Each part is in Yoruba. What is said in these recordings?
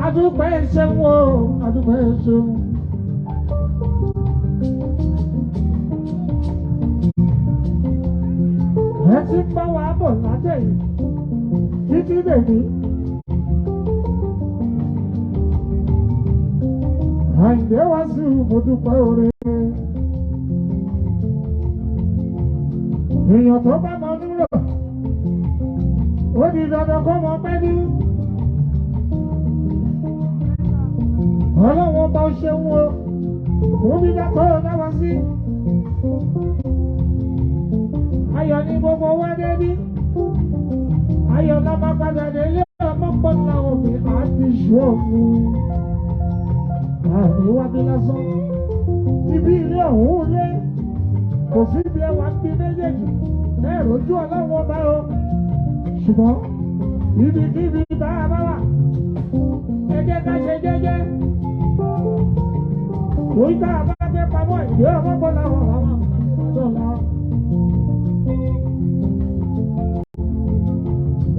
adúpẹ́ ṣeun o adúpẹ́ ṣeun. ẹ ti ń bá wa bọ̀ látẹ̀yìn títí dèmí. Àyìndé wá sí mo dúpẹ́ oore. Èèyàn tó bá mọ nílò ó di dandan kó mọ pẹ́ ní. Ọlọ́wọ́n bá ṣeun o mo bí dákọ́ dáwọ́ sí. Ayọ̀ ní gbogbo wa débi. Ayọ̀ la máa padà délé ọmọ pọ́nlá omi àti ṣọ́ọ̀mù. Àmì wá bí lásán. Ibi ilé ọ̀hún lé. Kò sí ibi ẹwà ń bí méjèèjì. Ẹ rojú ọlọ́wọ́ bá o. Ṣùgbọ́n ibikíbi bá a bá wà. Ẹ jẹ́ ká ṣe jẹ́jẹ́. Òyì tá a bá gbé pamọ́ ìdí ọmọ pọ́nlá wọn àwọn àdọ́là.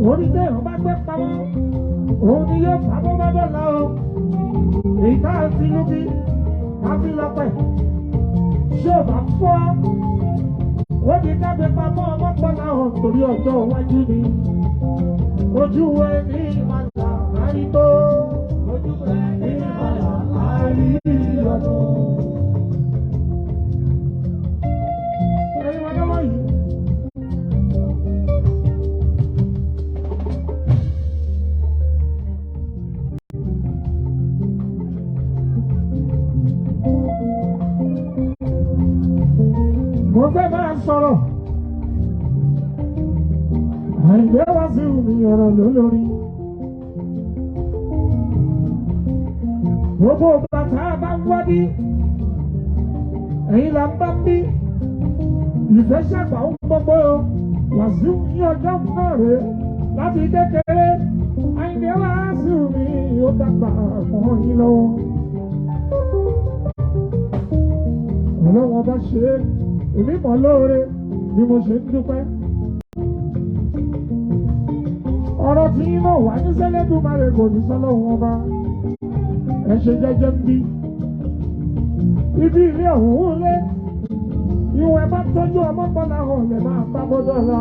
Orí tẹ́ ìwọ̀n bá gbé pamọ́, òun ni yóò pamọ́ bá dọ́là o. Èyí tá a fi lóbi, a fi lọ́pẹ̀. Ṣé ò bá fọ́? Ó di dábẹ pamọ́ ọmọpọ́nà hàn torí ọjọ́ iwájú ni. Ojú ẹni ìmọ̀lá àárí tó. Ojú ẹni ìmọ̀lá àárí ọdún. Ẹyin wọn lọ́wọ́ yìí. Mo fẹ́ máa sọ̀rọ̀. Àyìndé wá sí mi ọ̀rọ̀ lólórí. Gbogbo bàtà bá ń wá bí. Ẹ̀yin là ń bá bí. Ìfẹ́ ṣàgbà ń gbogbo Wàsíù ní ọjọ́ náà rè láti kékeré. Àyìndé wá sí mi ó dàgbà mọ́ yín lọ́wọ́. Ọlọ́wọ́n bá ṣe é. Èmi mọ̀ lóore ni mo ṣe ń dúpẹ́. Ọ̀rọ̀ tí yín náà wà ní Sẹ́lẹ̀dùmarè kò ní sọ́lọ́hun ọba. Ẹ ṣe jẹ́jẹ́ ń bí. Ibi ilé ọ̀hún lé. Ìwọ̀n ẹ bá tọ́jú ọmọ pọ́nà hàn lè máa bá bọ́dọ̀ la.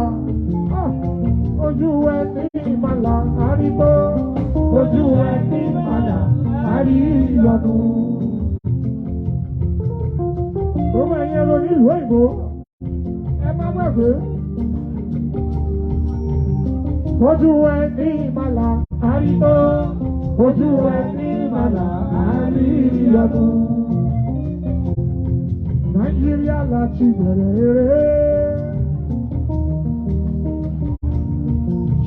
Ojú ẹ ní ìmàlà àrígbó. Ojú ẹ ní ìmàlà àrí ìyọnu. Gbogbo ẹ̀yin ẹ̀rọ nílùú òyìnbó, ẹ má gbàgbé. Ojú ẹ ní ìmàlà àrígbó. Ojú ẹ ní ìmàlà àrí ìyọnu. Nàìjíríà láti bẹ̀rẹ̀ eré.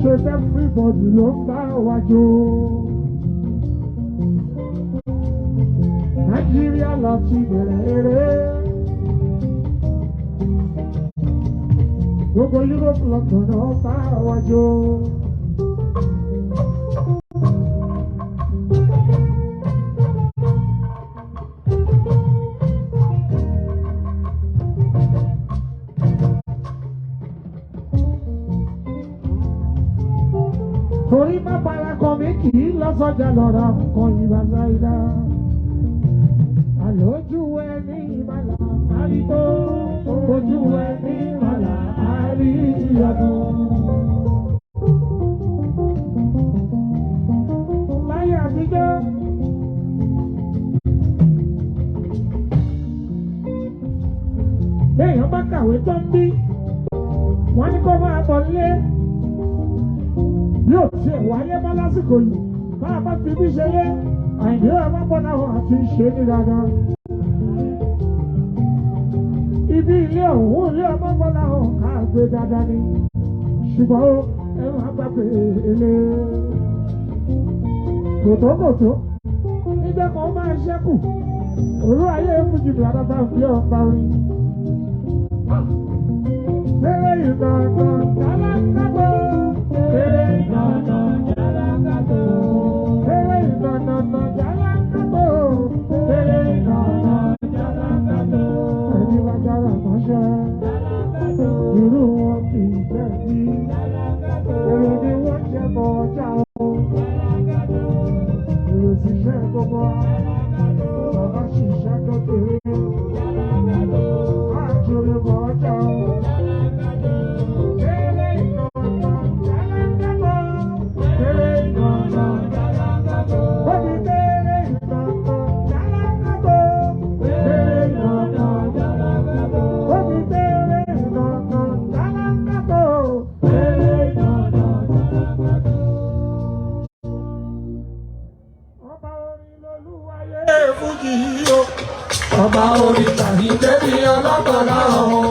Ṣé everybody ló ń bá wa jó? Nàìjíríà láti bẹ̀rẹ̀ eré. Gbogbo Europe lọ́kàn náà bá wa jó. Torí má para kan mi kì í lọ sọ́jà lọ́ra nǹkan ìbàdàn ìdá. Àlójú ẹ ní ìmàlà àrígbó. Ojú ẹ ní ìmàlà àrí ọdún. Láyé àtijọ́, béèyàn bá kàwé tó ń bí, wọ́n ní kó máa bọ̀ nílé. Yóò tiẹ̀ wáyé mọ́ lásìkò yìí. Bá a bá fi bí ṣe yé, Àyìndé ọmọbọ́nà àti ṣe ní dáadáa. Ibi ilé ọ̀hún ilé ọmọbọ́nà ká gbé dáadáa ni. Ṣùgbọ́n ẹ máa gbà pé èlé kòtókòtó. Níjẹ́ kan máa ṣẹ́kù. Òru ayé fújì bí adábá fi ọ̀pá rí. Bẹ́ẹ̀ ìgbàgbọ́ jálákàtó. Bẹ́ẹ̀ ìgbàgbọ́ jálákàtó. Bẹ́ẹ̀ ìgbàgbọ́ jálákàtó. Bẹ́ẹ̀ ìgbàgbọ́ jálákàtó. Ẹni bá jára mọ́ṣẹ́. Jálákàtó. Irú wọn kì í jẹ́ bí. Jálákàtó. Èrò ni wọ́n jẹ́ bọ̀ ọjà o. Jálákàtó. Èrò ọba orin Àyìndé mi ọlọ́gbọ̀nà ọ̀hún.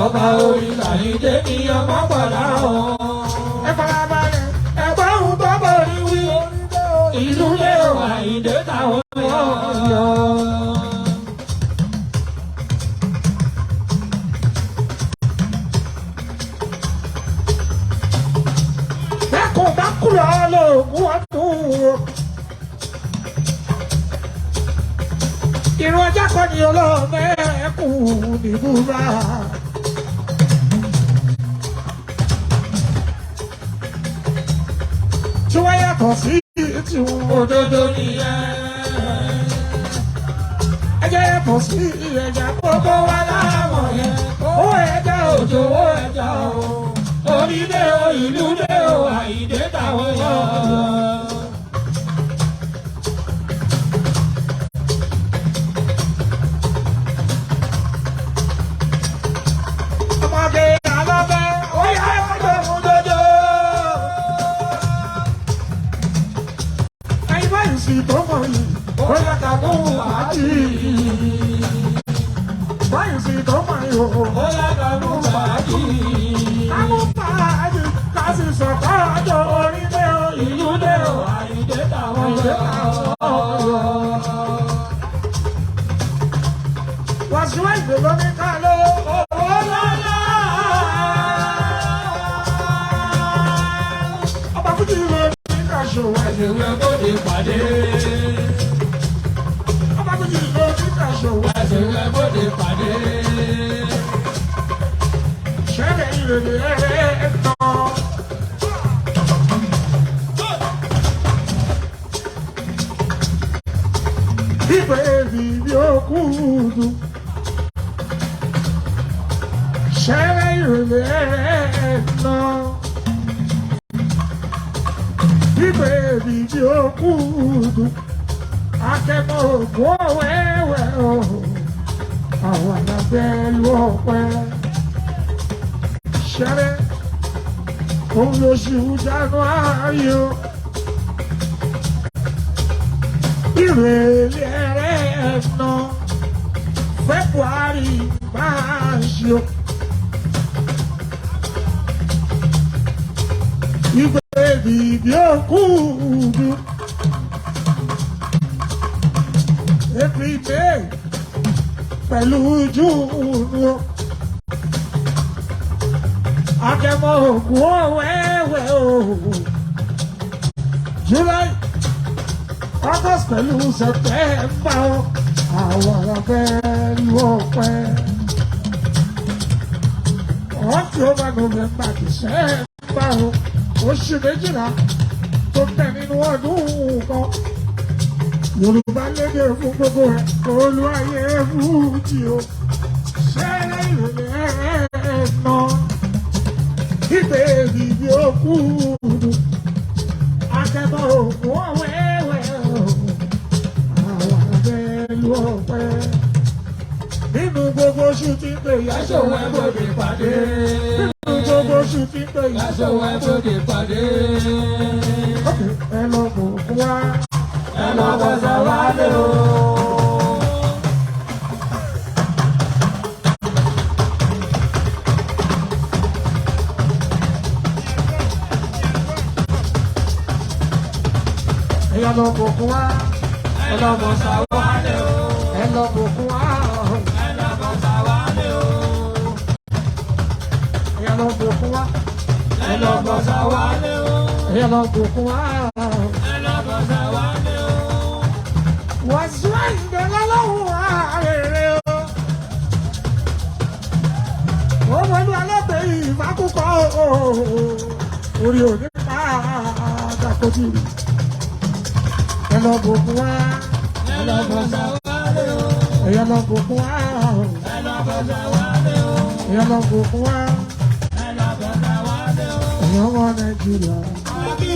Ọba orin Àyìndé mi ọmọ gbọ̀dá ọ̀hún. Ẹ farabalẹ̀ ẹgbẹ́ ohun tó borí wí. Ìlú lé o Àyìndé táwọn yọ. Bẹ́kùn bá kúrò lóògùn ọdún o. Ìrún ọjà kan ni olóòmẹ́kùn nìbúra. Tí wọ́n yàtọ̀ sí ti òdodo nìyẹn. Ẹjẹ́ yàtọ̀ sí ẹja gbogbo wa láàmọ̀ yẹn. Owó ẹja òjò owó ẹja o. Onílé o ìlú lé o Àyìndé táwọn yọ. Ọmọge alọ́bẹ̀ ó yá ẹgbẹ́ òun dodo. Báyìí tó mọ̀ yìí, ó yẹ ká mú àjí. Báyìí tó mọ̀ yìí, ó yẹ ká mú àjí. Ká mú àjí, ká sì sọ̀kọ́ ọjọ́ orílẹ̀ o, ìlú lé o, Àyìndé táwọn yọ. Wàásù Àyìndé ló ní ká ló owó lọ́lá. Ọba Fújì ló ní ká ṣòwò ẹ̀sìn rẹ̀ kó lè pàdé. Ọba Fújì ló ní ká ṣòwò ẹ̀sìn rẹ̀ kó lè pàdé. Ṣẹ́lẹ̀ ìrèlè rẹ̀ tán. Ìgbẹ́ èbì bí ó kú dùn. Ṣẹ́lẹ̀ ìrèlè rẹ̀ tán. Ìgbẹ́ èbì bí ó kú dùn. Akẹ́kọ̀ọ́ ògùn wẹ́wẹ́ o. Àwọn àgbẹ̀ lu ọ̀pẹ. Ṣẹ́lẹ̀ òun lóṣù January o. Ìrèlè rẹ̀ nà February March o. Ìgbẹ́ bìbí òkú dùn. April May pẹ̀lú June o. Agẹmọ ògùn wẹ́wẹ́ o. July August pẹ̀lú September o. Àwọn ọ̀fẹ́ lu ọ̀pẹ. October November December o. Oṣù méjìlá tó tẹ̀ nínú ọdún kan. Yorùbá lédè fún gbogbo ẹ̀ olúwayé fújì o. Ṣẹ́lẹ̀ ìròlẹ̀ ẹ̀ nà. Ìgbẹ́ ìdí òkú dùn. Akẹ́kọ̀ọ́ òkú wẹ́wẹ́ o. Àwọn àgbẹ̀ lu ọ̀pẹ. Nínú gbogbo oṣù tí ń pè yá ṣòwò ẹ̀bọ̀dé pàdé. Nínú gbogbo oṣù tí ń pè yá ṣòwò ẹ̀bọ̀dé pàdé. Ẹ lọ bò fún wa. Ẹ lọ bọ̀ sàwálé o. Ẹ lọ bò fún wa. Ẹ lọ bọ̀ sàwálé o. Ẹ lọ bò fún wa. Ẹ lọ bọ̀ sàwálé o. Ẹ lọ bò fún wa. Ẹ lọ bọ̀ sàwálé o. Ẹ lọ bò fún wa. Wàásù Àyìndé lọ́lọ́run àrèrè o. Ó wọlé alẹ́gbẹ̀ẹ́ ìfakúkọ o. Orí òní pa àdàkọ́jú ẹ lọ bòkun wá ẹ lọ bọ̀sà wálé o ẹ lọ bòkun wá ẹ lọ bọ̀sà wálé o ẹ lọ bòkun wá ẹ lọ bọ̀sà wálé o ẹ̀yin ọmọ Nàìjíríà. Àbí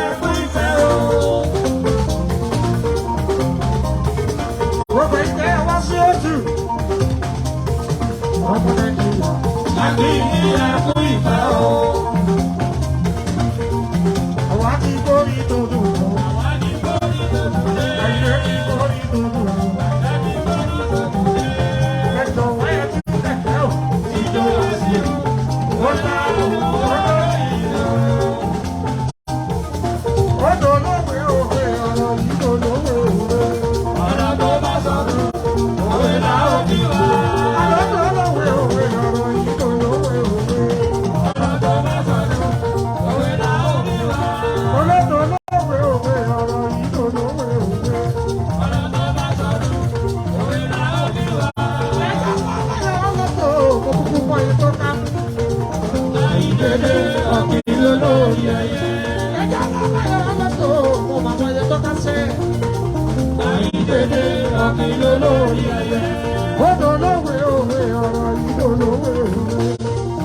ẹ̀kú ìfẹ́ o. Gbogbo ìfẹ́ wá sí ojú. Ọmọ Nàìjíríà. Àbí ẹ̀kú ìfẹ́ o. Àwa ti borí dòdò. Àwa ti borí dòdò. Àyè ti borí dòdò. Àyè ti borí dòdò. Ẹ̀jọ̀ wáyé ti tẹ̀lé o. Ìjọ wá sí o. Ó dá o. Ó dá ìlú. Ó dolówe òwe ọ̀rọ̀ yìí dolówe òwe. Ọ̀rọ̀ tó bá sọ̀rọ̀ òwe là ó fi wá. Ọ̀rọ̀ dolówe òwe ọ̀rọ̀ yìí dolówe òwe. Ọ̀rọ̀ tó bá sọ̀rọ̀ òwe là ó fi wá. Ọ̀rọ̀ dolówe òwe ọ̀rọ̀ yìí dolówe òwe. Ọ̀rọ̀ tó bá sọ̀rọ̀ òwe là ó fi wá. Ẹ̀ka pàápàá ọlọ́tọ̀ òkùnkùn mọ ètò ká. Àìdédé ọ̀gbìn lólórí ẹyẹ. Ẹ̀ka pàápàá ọlọ́tọ̀ mo máa mọ ètò ká sẹ́. Àìdédé ọ̀gbìn lólórí ẹyẹ. Ó dolówe òwe ọ̀rọ̀ yìí dolówe òwe.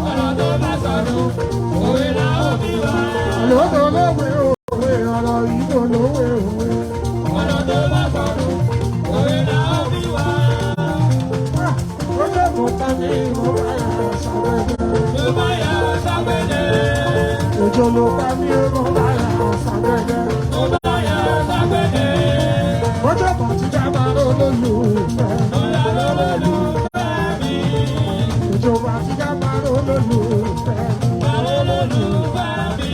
Ọ̀rọ̀ tó bá sọ̀rọ̀ òwe là ó fi wá. Ọ̀rọ̀ dolówe òwe ọ̀rọ̀ yìí dolówe òwe. Ọ̀rọ̀ tó bá sọ̀rọ̀ òwe là ó fi wá. Ó jẹ́ kó ta ní ìmọ̀ra ṣàbẹ̀dẹ̀. Ló bá yà ṣàbẹ̀dẹ̀. Òjò ló bá ní ìmọ̀ra ṣàbẹ̀dẹ̀. Ló bá yà ṣàbẹ̀dẹ̀. Ó jẹ́ kó ti dábàá lólùfẹ́. Lọ́la lólùfẹ́ mi. Òjò bá ti dábàá lólùfẹ́. Lólùfẹ́ mi.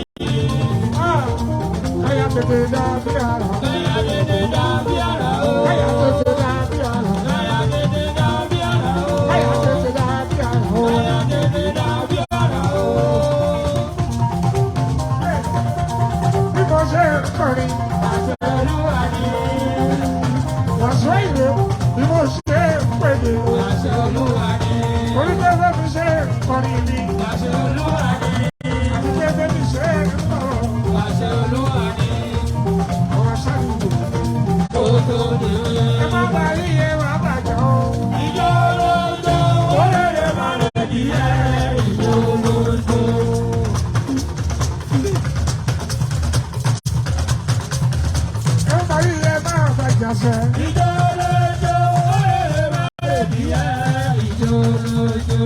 Káyà tètè dàbí ara. Káyà tètè dàbí ara o. Káyà tètè dàbí ara. Káyà tètè dàbí ara o. Káyà tètè dàbí ara o. Káyà tètè dàbí ara o. Bí mo ṣe ń kọrin, àṣẹ Olúwa ni. Wàṣọ ìlú, bí mo ṣe ń pèdè, àṣẹ Olúwa ni. Orílẹ̀-èdè mi ṣe ń kọrin ni, àṣẹ Olúwa ni. Àti pé mi ṣe ń kọrin, àṣẹ Olúwa ni. Ọ̀rọ̀ ṣáàlùkù. Ẹ má bá yíyẹ wá bàjẹ́ o. Ìjọ olóńgbò, ó lè lè má lè díẹ̀. Ìjọ olóńgbò. Ẹ má yíyẹ má bàjẹ́ sẹ́. Ìjọ olóńgbò, ó lè lè má lè díẹ̀. Ìjọ olóńgbò.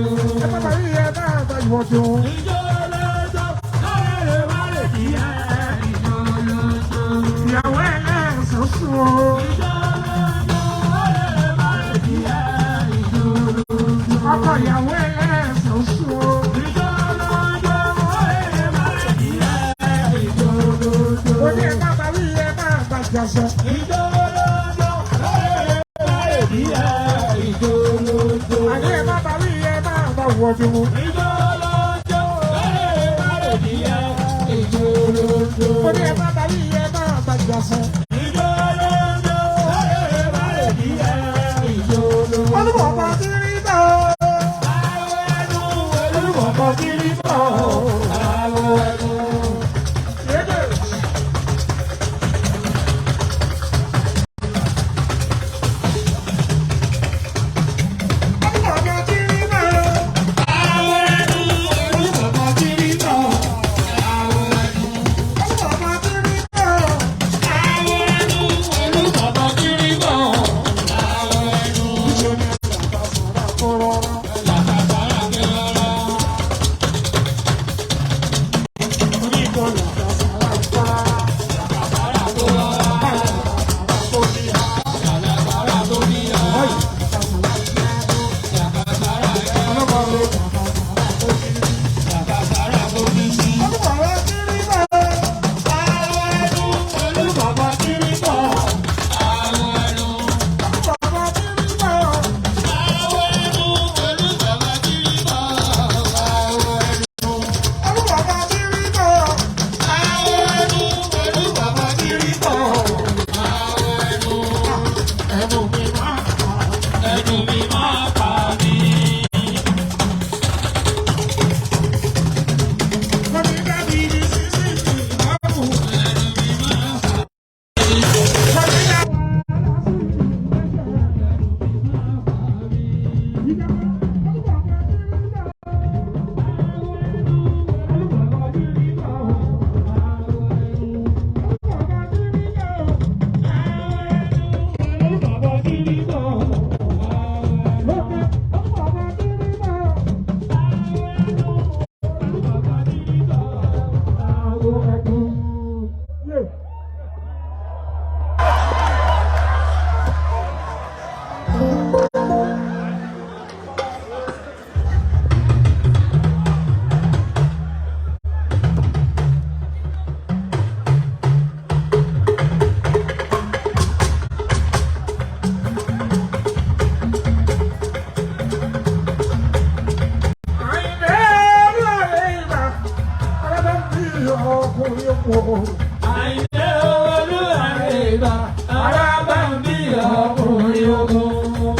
Ẹ má yíyẹ má bàjẹ́ wọ́jọ́. Ìjọ olóńgbò, ó lè lè má lè díẹ̀. Ìjọ olóńgbò. Ìyàwó ẹ̀ náà sọ̀sọ̀ o. Ìjọ olóńgbò, ó lè lè má lè díẹ̀. Ìjọ olóńgbò. Ọkọ ìyàwó ẹ̀ náà sọ̀sọ̀ o. Ìjọ olóńgbò, ó lè lè má lè díẹ̀. Ìjọ olóńgbò. Ó ní ẹ̀ má bàbí ẹ̀ má bàjẹ́ sẹ́. Ìjọ olóńgbò, ó lè lè má lè díẹ̀. Ìjọ olóńgbò. Àní ẹ̀ má bàbí ẹ̀ má bà wọ́dún. Ìjọ olóńgbò, ó lè lè má lè díẹ̀. Ìjọ olóńgbò. Ó ní ẹ̀ má bàbí ẹ̀ má bàjẹ́ sẹ́. Ìjọ olóńgbò, ó lè lè má lè díẹ̀. Ìjọ olóńgbò. Olúbọ̀bọ̀ kiri bọ̀. Àwọ̀ ẹnu. Olúbọ̀bọ̀ kiri bọ̀. Àwọ̀ ẹnu. Yédè. Olúbọ̀bọ̀ kiri bọ̀. Àwọ̀ ẹnu. Olúbọ̀bọ̀ kiri bọ̀. Àwọ̀ ẹnu. Olúbọ̀bọ̀ kiri bọ̀. Àwọ̀ Àyìndé Olúwayé ìbà Arábàmbí ọkùnrin ogun.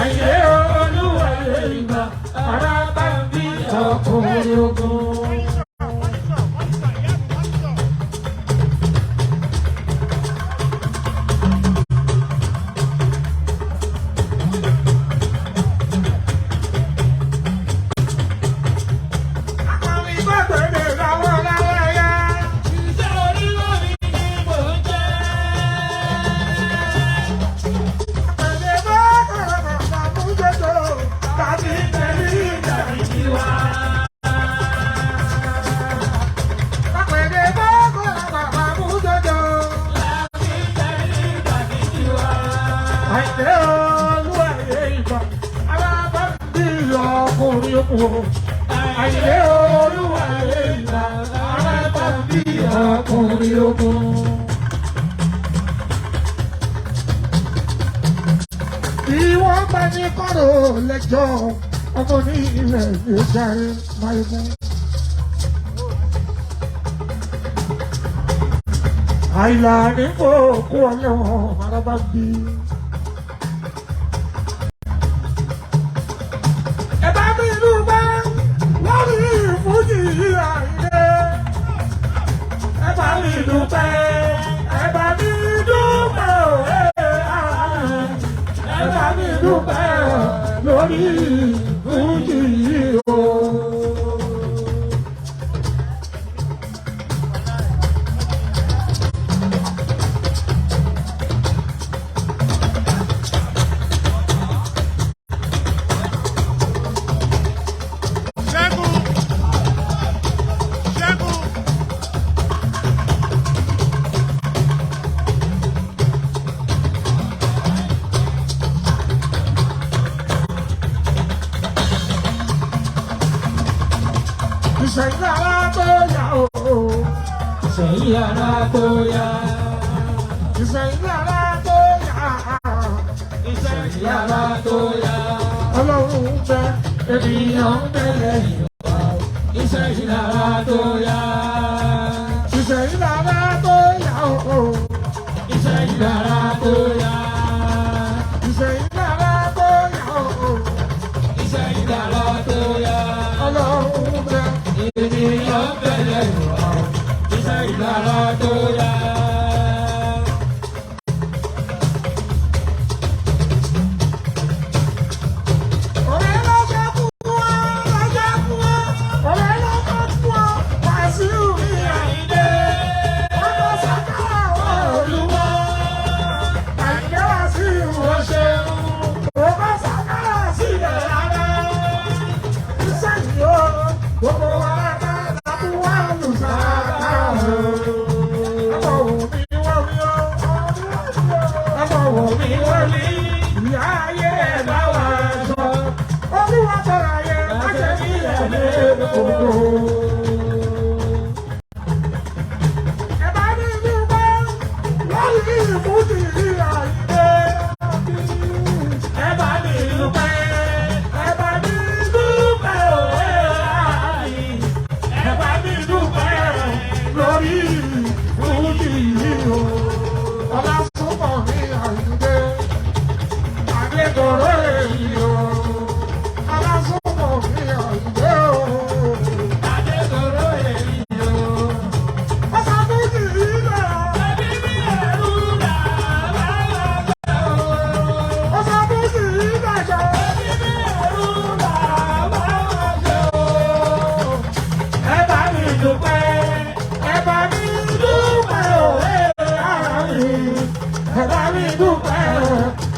Àyìndé Olúwayé ìbà Arábàmbí ọkùnrin ogun. Àyìndé Olúwayé ìbà Arábàmbí ọkùnrin ogun. Bí wọ́n bá ní kọ́rọ̀ lẹ́jọ́ ọmọ ní ilẹ̀ ìjàre máìgún. Àìlà ní kò kó ọlọ́run Arábàmbí. Lórí fújì yìí o. Ìṣẹ̀yìn ara tó yá o. Ìṣẹ̀yìn ara tó yá. Ìṣẹ̀yìn ara tó yá. Ìṣẹ̀yìn ara tó yá. Ọlọ́run ń bẹ, ènìyàn ń bẹ lẹ́yìn wa. Ìṣẹ̀yìn ara tó yá. Ìṣẹ̀yìn ara tó yá o. Ìṣẹ̀yìn ara tó yá. Ìṣẹ̀yìn ara tó yá o. Ìṣẹ̀yìn ara tó yá. Ọlọ́run ń bẹ. Ènìyàn bẹ̀rẹ̀ ìwà iṣẹ́ ìdára tó yá. Ọ̀rẹ́ ló fẹ́ kú wá, lọ́jọ́ kú wá. Ọ̀rẹ́ ló fẹ́ kú wá, Wàsíù mi Àyìndé. Ọmọ Sàkáà wà Olúwa. Àyìndé Wàsíù ó ṣeun. Ọmọ Sàkáà sílẹ̀ rárá. Iṣẹ́ yìí ó gbogbo wa.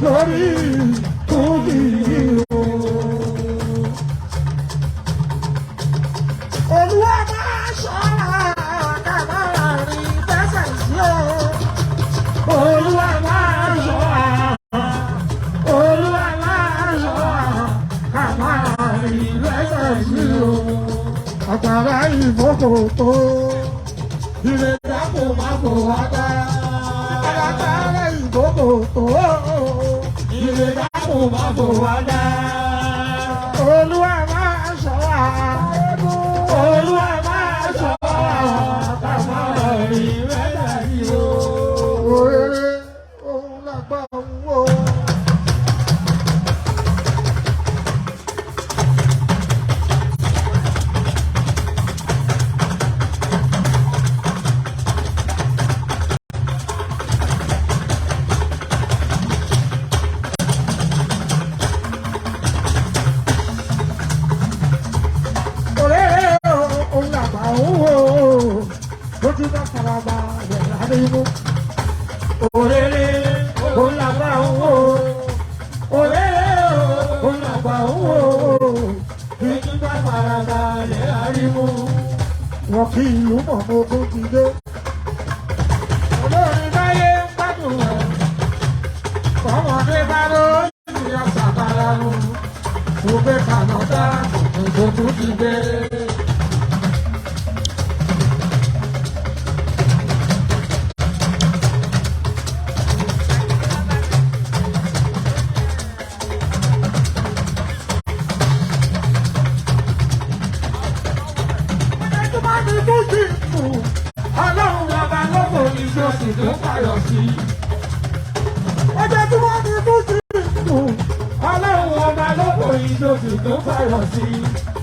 Lórí fújì yìí o. Olúwa máa ṣọ́ra kàmáà rí tẹ́sẹ̀ sí o. Olúwa máa ṣọ́ra. Olúwa máa ṣọ́ra kàmáà rí tẹ́sẹ̀ sí o. àgbàrá ìfòkò tó ilé dàpọ̀ má fò wá dá. Àgbàrá ìfòkò tó ilé dàpọ̀ má fò wá dá. Olúwa máa ṣọ́ wa. Olúwa máa ṣọ́ wa. Kàmá rí wẹ́dà yìí o. Òrèrè òun làgbà ń wò. Lójú bá faraba rẹ̀ láríwó. Òrèrè òun làgbà ń wò. Òrèrè òun làgbà ń wò. Lójú bá faraba rẹ̀ láríwó. Wọ́n kí ìlú mọ̀ mọ́ tó ti dé. Olórin báyé ń gbádùn rẹ̀. Ọmọdé bá lóyún ìyá sàkàrà nù. Mo fẹ́ kànáńtà ètò tó ti bẹ̀rẹ̀. Ọlọ́run bàbá lọ́gbọ̀ ìjọsìn tó fàyọ̀ sí. Ọjọ́ tí wọ́n ti tún sí ìlú. Ọlọ́run ọba lọ́gbọ̀ ìjọsìn tó fàyọ̀ sí.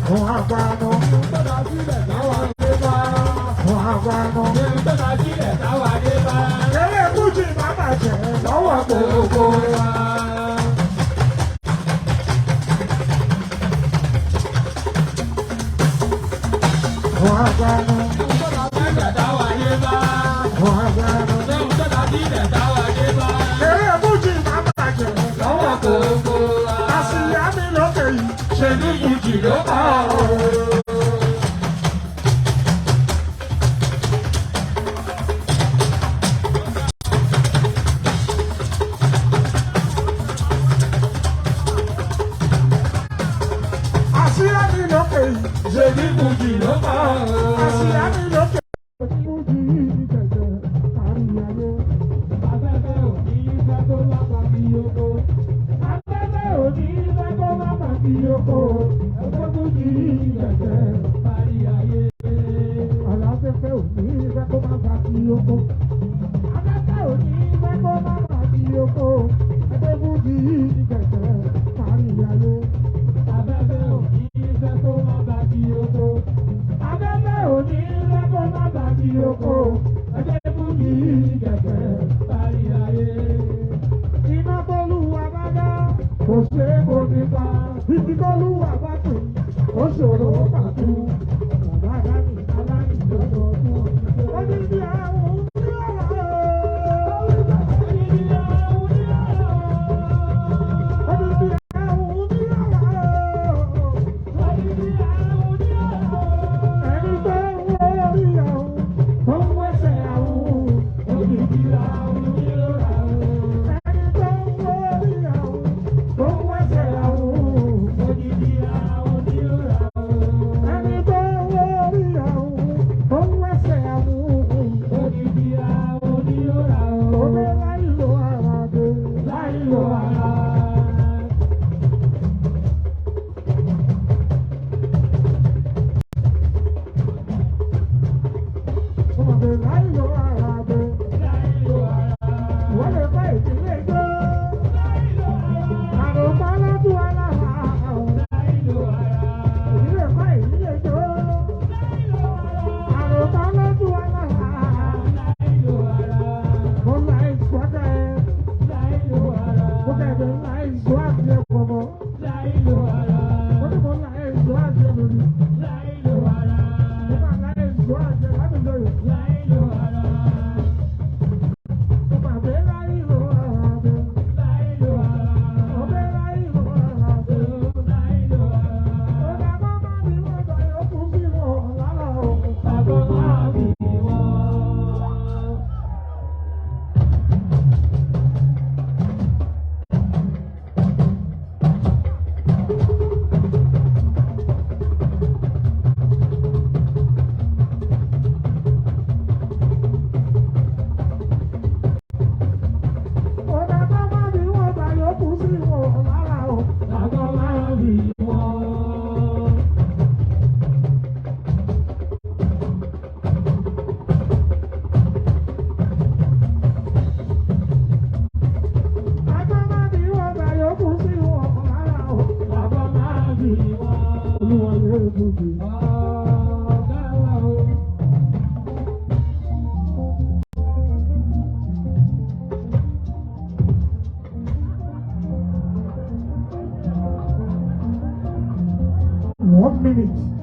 Wọ́n àgbà náà. Tọ́lá sílẹ̀ táwa dé bá. Wọ́n àgbà náà. Tọ́lá sílẹ̀ táwa dé bá. Eré Fújì má bàjẹ́ lọ́wọ́ gbogbo wa. Wọ́n àgbà náà. Eré Fújì má bàjẹ́ lọ́wọ́ gbogbo wa. Àṣìyá mi lókè yìí ṣe ní Fújì ló bá ọ̀rọ̀. Àṣìyá mi lókè yìí ṣe ní Fújì ló bá ọ̀rọ̀. Àṣìyá mi lókè. Kò ṣe é kò ní pa, títí tó lúwà bá tù, ó ṣòro ó pàtó. Bàbá Dání Aláàní lọ́dọ̀ fún ọ. Ó ní bí àwọn ní ọ̀rọ̀. Ó ní bí àwọn ní ọ̀rọ̀. Ó ní bí àwọn ní ọ̀rọ̀. Ó ní bí àwọn ní ọ̀rọ̀. Ẹni tó ń wọ orí àwọn, tó ń wẹsẹ̀ àwọn, ó ní bí àwọn ní ọ̀rọ̀. Ẹni tó ń wọ orí àwọn. fújì. ọ̀gá wa o. One minute.